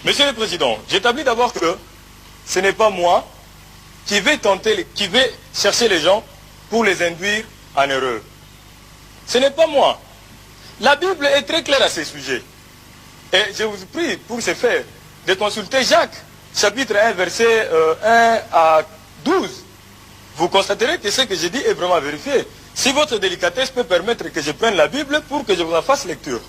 Monsieur le Président, j'établis d'abord que ce n'est pas moi qui vais chercher les gens pour les induire en erreur. Ce n'est pas moi. La Bible est très claire à ce sujet. Et je vous prie, pour ce faire, de consulter Jacques, chapitre 1, verset 1 à 12. Vous constaterez que ce que je dis est vraiment vérifié. Si votre délicatesse peut permettre que je prenne la Bible pour que je vous en fasse lecture.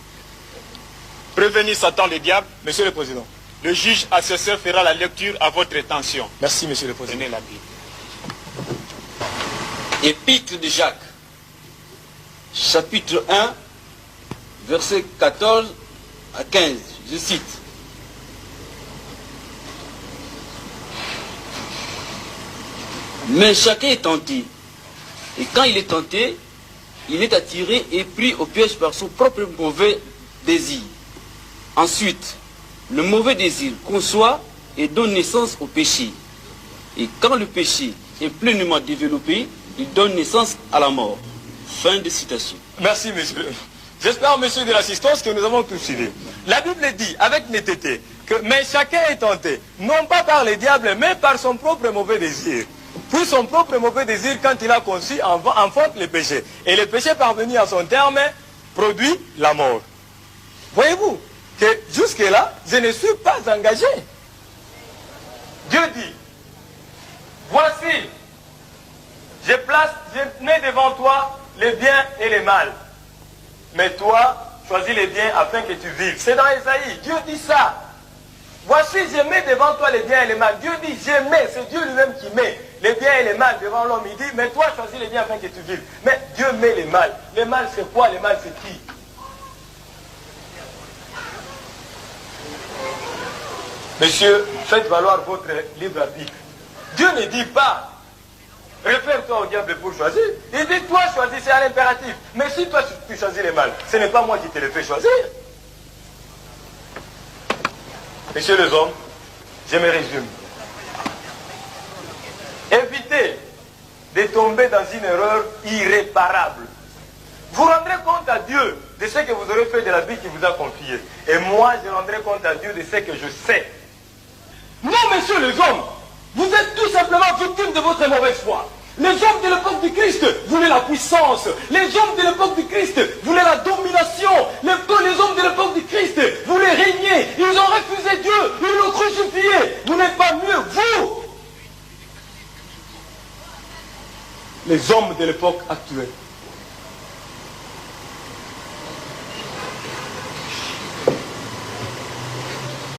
Prévenir Satan le diable. Monsieur le Président. Le juge assesseur fera la lecture à votre attention. Merci, Monsieur le Président. Tenez la Bible. Épître de Jacques, chapitre 1, verset 14 à 15. Je cite. Mais chacun est tenté. Et quand il est tenté, il est attiré et pris au piège par son propre mauvais désir. Ensuite, le mauvais désir conçoit et donne naissance au péché. Et quand le péché est pleinement développé, il donne naissance à la mort. Fin de citation. Merci, monsieur. J'espère, monsieur de l'assistance, que nous avons tout suivi. La Bible dit, avec netteté, que mais chacun est tenté, non pas par le diable, mais par son propre mauvais désir. Puis son propre mauvais désir, quand il a conçu, enfante le péché. Et le péché parvenu à son terme, produit la mort. Voyez-vous que jusque-là, je ne suis pas engagé. Dieu dit, voici, je mets devant toi les biens et les mal. Mais toi, choisis les biens afin que tu vives. C'est dans Ésaïe, Dieu dit ça. Voici, je mets devant toi les biens et les mal. Dieu dit, je mets, c'est Dieu lui-même qui met les biens et les mal devant l'homme. Il dit, mais toi, choisis les biens afin que tu vives. Mais Dieu met les mal. Les mal, c'est quoi? Les mal, c'est qui? Monsieur, faites valoir votre libre arbitre. Dieu ne dit pas, réfère-toi au diable pour choisir. Il dit, toi, choisis, c'est à l'impératif. Mais si toi, tu choisis les mal, ce n'est pas moi qui te le fais choisir. Messieurs les hommes, je me résume. Évitez de tomber dans une erreur irréparable. Vous rendrez compte à Dieu de ce que vous aurez fait de la vie qu'il vous a confiée. Et moi, je rendrai compte à Dieu de ce que je sais. Non, messieurs les hommes, vous êtes tout simplement victimes de votre mauvaise foi. Les hommes de l'époque du Christ voulaient la puissance. Les hommes de l'époque du Christ voulaient la domination. Les hommes de l'époque du Christ voulaient régner. Ils ont refusé Dieu. Ils l'ont crucifié. Vous n'êtes pas mieux, vous. Les hommes de l'époque actuelle